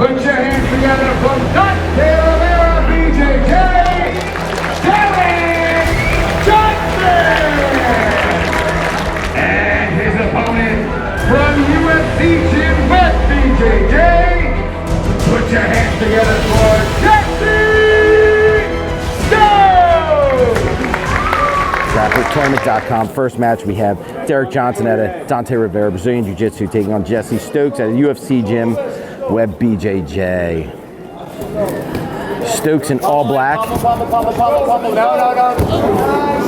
Put your hands together for Dante Rivera, BJJ, Derex Johnson! And his opponent from UFC Gym West, BJJ, put your hands together for GrapplersTournament.com. First match, we have Derex Johnson out of Dante Rivera, Brazilian Jiu-Jitsu, taking on Jesse Stokes at a UFC Gym Web BJJ. Stokes in all black.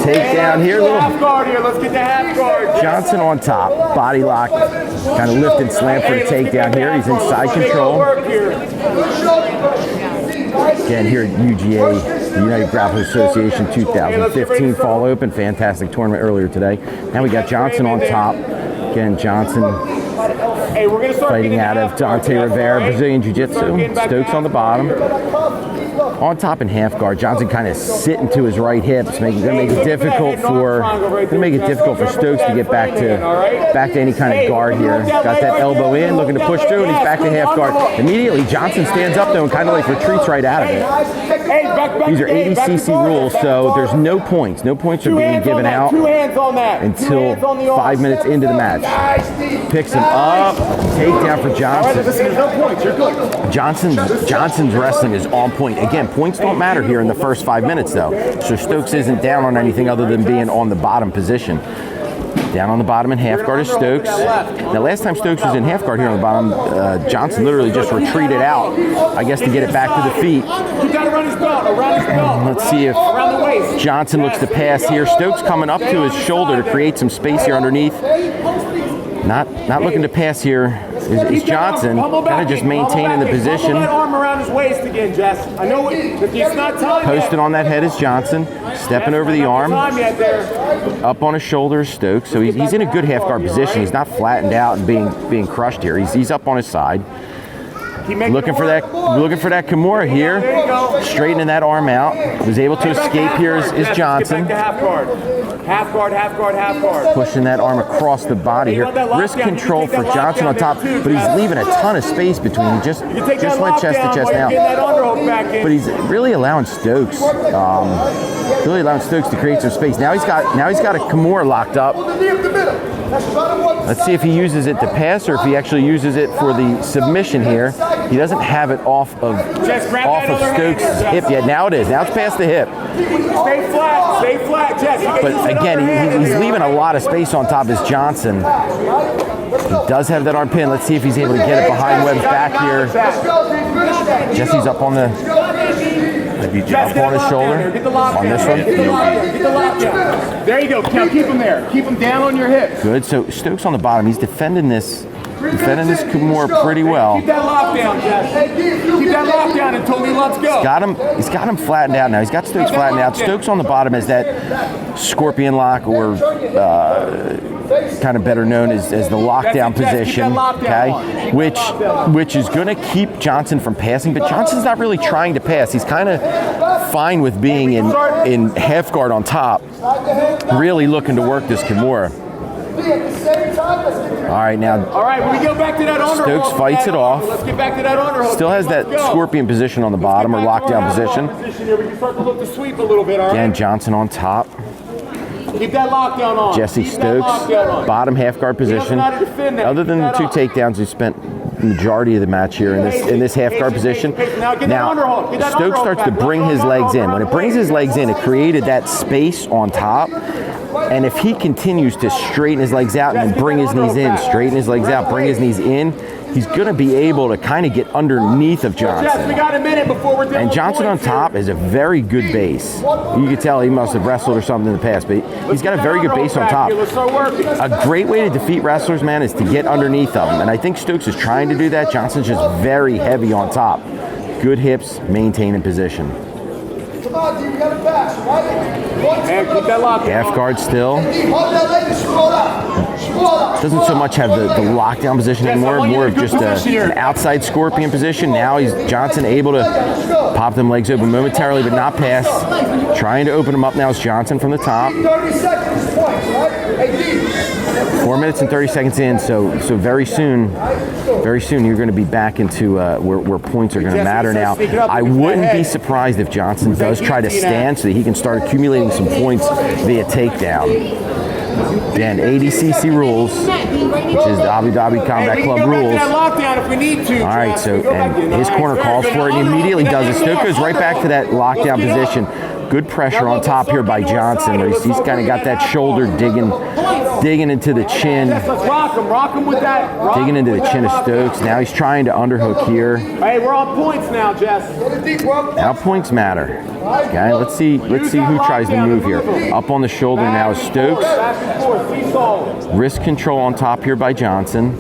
Takedown here. Half guard here. Let's get the half guard. Johnson on top. Body lock. Kind of lift and slam for the takedown here. He's in side control. Again, here at UGA, the United Grapplers Association 2015 Fall Open. Fantastic tournament earlier today. Now we got Johnson on top. Again, Johnson fighting out of Dante Rivera, Brazilian Jiu-Jitsu. Stokes on the bottom. On top in half guard, Johnson kind of sitting to his right hips, gonna make it difficult for Stokes to get back to any kind of guard here. Got that elbow in, looking to push through, and he's back to half guard. Immediately, Johnson stands up though and kind of like retreats right out of it. These are 80cc rules, so there's no points. No points are being given out until 5 minutes into the match. Picks him up, takedown for Johnson. Johnson's wrestling is on point. Again, points don't matter here in the first 5 minutes though. So Stokes isn't down on anything other than being on the bottom position. Down on the bottom in half guard is Stokes. Now last time Stokes was in half guard here on the bottom, Johnson literally just retreated out, I guess, to get it back to the feet. Let's see if Johnson looks to pass here. Stokes coming up to his shoulder to create some space here underneath. Not looking to pass here is Johnson, kind of just maintaining the position. Posted on that head is Johnson, stepping over the arm. Up on his shoulders, Stokes. So he's in a good half guard position. He's not flattened out and being crushed here. He's up on his side. Looking for that Kimura here, straightening that arm out. Was able to escape here is Johnson. Half guard, half guard. Pushing that arm across the body here. Wrist control for Johnson on top, but he's leaving a ton of space between. He just went chest to chest now. But he's really allowing Stokes, to create some space. Now he's got a Kimura locked up. Let's see if he uses it to pass or if he actually uses it for the submission here. He doesn't have it off of Stokes' hip yet. Now it is. Now it's past the hip. Stay flat, Jess. But again, he's leaving a lot of space on top as Johnson. He does have that arm pin. Let's see if he's able to get it behind Webb's back here. Jesse's up on his shoulder on this one. There you go. Now keep him there. Keep him down on your hips. Good. So Stokes on the bottom. He's defending this Kimura pretty well. Keep that lockdown, Jess. Keep that lockdown until he lets go. He's got him flattened out now. He's got Stokes flattened out. Stokes on the bottom is that scorpion lock, or kind of better known as the lockdown position, okay? Which is going to keep Johnson from passing, but Johnson's not really trying to pass. He's kind of fine with being in half guard on top, really looking to work this Kimura. All right, when we go back to that honor Stokes hold, fights it off. Let's get back to that honor hold. Still has that scorpion position on the bottom, or lockdown position. Here. We can start to look to sweep a little bit, all right? Again, Johnson on top. Keep that lockdown on. Jesse Stokes, bottom half guard position. Other than the two takedowns, we spent the majority of the match here in this half guard position. Now, Stokes starts to bring his legs in. When it brings his legs in, it created that space on top. And if he continues to straighten his legs out and then bring his knees in, straighten his legs out, bring his knees in, he's going to be able to kind of get underneath of Johnson. And Johnson on top is a very good base. You can tell he must have wrestled or something in the past, but he's got a very good base on top. A great way to defeat wrestlers, man, is to get underneath of them. And I think Stokes is trying to do that. Johnson's just very heavy on top. Good hips, maintaining position. Half guard still. Doesn't so much have the lockdown position anymore, more of just an outside scorpion position. Now Johnson able to pop them legs open momentarily, but not pass. Trying to open them up now is Johnson from the top. 30 seconds points, right? 4 minutes and 30 seconds in, so very soon you're going to be back into where points are going to matter now. I wouldn't be surprised if Johnson does try to stand so that he can start accumulating some points via takedown. Again, ADCC rules, which is the Abu Dhabi Combat Club rules. All right, so and his corner calls for it and immediately does it. Stokes goes right back to that lockdown position. Good pressure on top here by Johnson. He's kind of got that shoulder digging into the chin. Digging into the chin of Stokes. Now he's trying to underhook here. Hey, we're on points now, Jess. Now points matter. Okay, let's see who tries to move here. Up on the shoulder now is Stokes. Wrist control on top here by Johnson.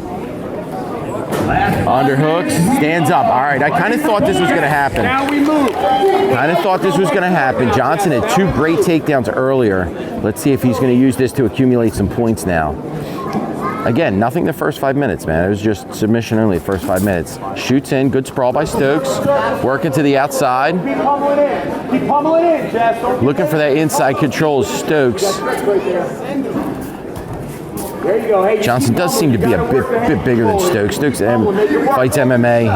Underhooks, stands up. All right, I kind of thought this was going to happen. Now we move. Kind of thought this was going to happen. Johnson had 2 great takedowns earlier. Let's see if he's going to use this to accumulate some points now. Again, nothing the first 5 minutes, man. It was just submission only the first 5 minutes. Shoots in, good sprawl by Stokes. Working to the outside. Keep pummeling in. Keep pummeling in, Jess. Looking for that inside control is Stokes. There you go. Hey, Johnson does seem to be a bit bigger than Stokes. Stokes fights MMA,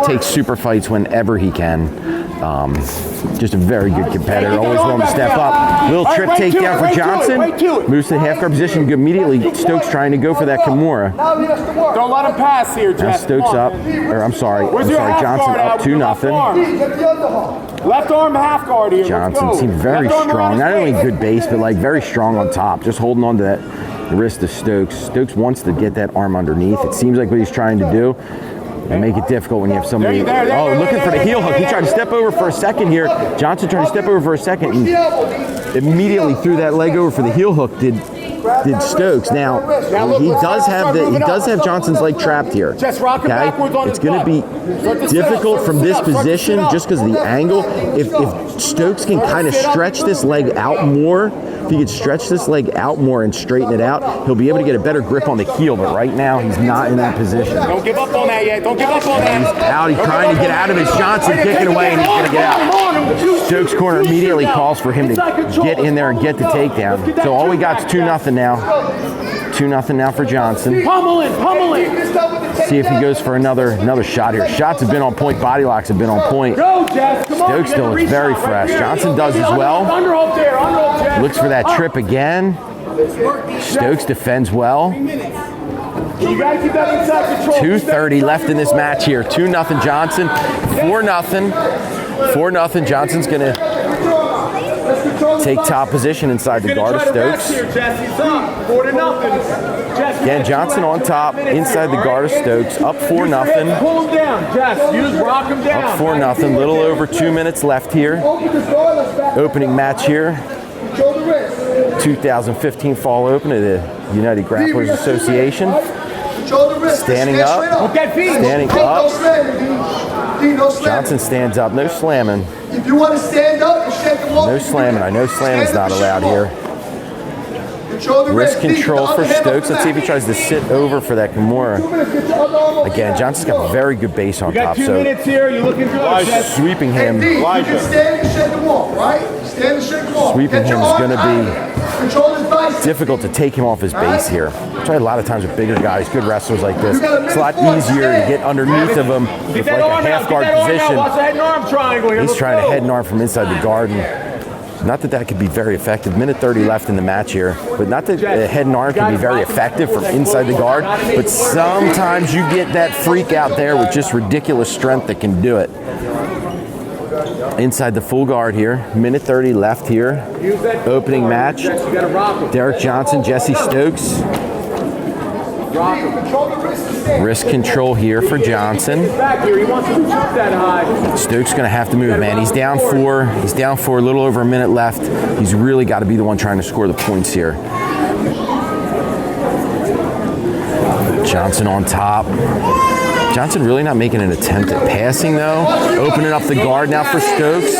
takes super fights whenever he can. Just a very good competitor, always willing to step up. Little trip takedown for Johnson. Moves to the half guard position immediately. Stokes trying to go for that Kimura. Don't let him pass here, Now Jess. Stokes up, or I'm sorry, Johnson up 2-0. Left arm half guard here. Johnson seemed very strong. Not only good base, but like very strong on top. Just holding on to that wrist of Stokes. Stokes wants to get that arm underneath. It seems like what he's trying to do. And make it difficult when you have somebody, looking for the heel hook. He tried to step over for a second here. Johnson tried to step over for a second and immediately threw that leg over for the heel hook, did Stokes. Now, he does have Johnson's leg trapped here. Okay? It's going to be difficult from this position just because of the angle. If Stokes can kind of stretch this leg out more, if he could stretch this leg out more and straighten it out, he'll be able to get a better grip on the heel, but right now he's not in that position. Don't give up on that yet. Don't give up on that. He's out. He's trying to get out of his. Johnson kicking away, and he's going to get out. Stokes' corner immediately calls for him to get in there and get the takedown. So all we got is 2-0 now. 2-0 now for Johnson. Pummeling. See if he goes for another shot here. Shots have been on point. Body locks have been on point. Go, Jess. Come on. Stokes still looks very fresh. Johnson does as well. Underhook there. Underhook, Jess. Looks for that trip again. Stokes defends well. You gotta keep that inside control. 2:30 left in this match here. 2-0 Johnson. 4-0. 4-0. Johnson's gonna take top position inside the guard of Stokes. Again, Johnson on top, inside the guard of Stokes, up 4-0. Pull him down, Jess. Use rock him down. Up 4-0. Little over 2 minutes left here. Opening match here. 2015 Fall Open of the United Grapplers Association. Standing up. Standing up. Johnson stands up. No slamming. If you want to stand up, no slamming. I know slamming's not allowed here. Wrist control for Stokes. Let's see if he tries to sit over for that Kimura. Again, Johnson's got very good base on top. So 2 minutes here. You're looking good. Sweeping him. Sweeping him is going to be difficult to take him off his base here. I've tried a lot of times with bigger guys, good wrestlers like this. It's a lot easier to get underneath of him with like a half guard position. He's trying to head and arm from inside the guard. Not that that could be very effective. Minute 30 left in the match here. But not that head and arm can be very effective from inside the guard. But sometimes you get that freak out there with just ridiculous strength that can do it. Inside the full guard here. Minute 30 left here. Opening match. Derek Johnson, Jesse Stokes. Wrist control here for Johnson. Stokes going to have to move, man. He's down 4. He's down 4, a little over a minute left. He's really got to be the one trying to score the points here. Johnson on top. Johnson really not making an attempt at passing, though. Opening up the guard now for Stokes.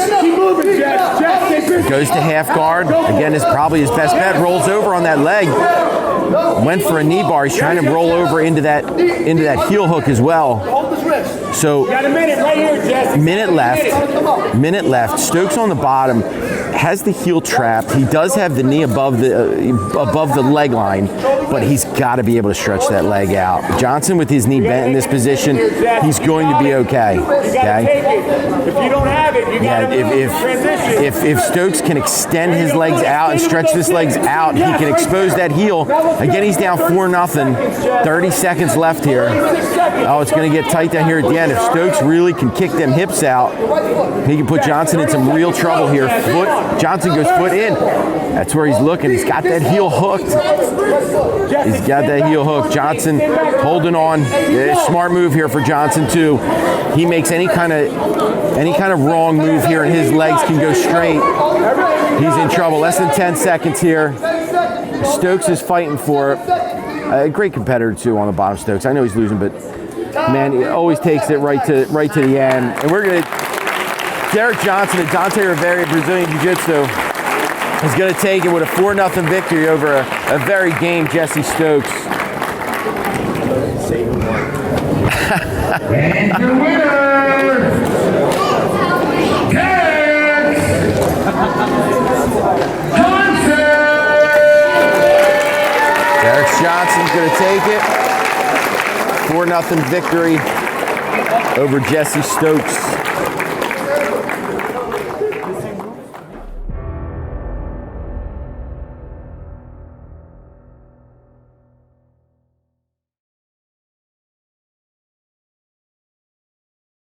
Goes to half guard. Again, is probably his best bet. Rolls over on that leg. Went for a knee bar. He's trying to roll over into that heel hook as well. So Got a minute right here, Jesse. Minute left. Stokes on the bottom has the heel trapped. He does have the knee above the leg line, but he's got to be able to stretch that leg out. Johnson with his knee bent in this position, he's going to be okay. Okay. If you don't have it, you got to transition. If Stokes can extend his legs out and stretch his legs out, he can expose that heel. Again, he's down 4-0. 30 seconds left here. Oh, it's going to get tight down here at the end. If Stokes really can kick them hips out, he can put Johnson in some real trouble here. Johnson goes foot in. That's where he's looking. He's got that heel hooked. He's got that heel hooked. Johnson holding on. Smart move here for Johnson too. He makes any kind of wrong move here, and his legs can go straight. He's in trouble. Less than 10 seconds here. Stokes is fighting for it. A great competitor too on the bottom. Stokes. I know he's losing, but man, he always takes it right to the end. And we're gonna. Derek Johnson and Dante Rivera of Brazilian Jiu-Jitsu is going to take it with a 4-0 victory over a very game Jesse Stokes. And your winner, Derex Johnson! Derek Johnson's going to take it. 4-0 victory over Jesse Stokes.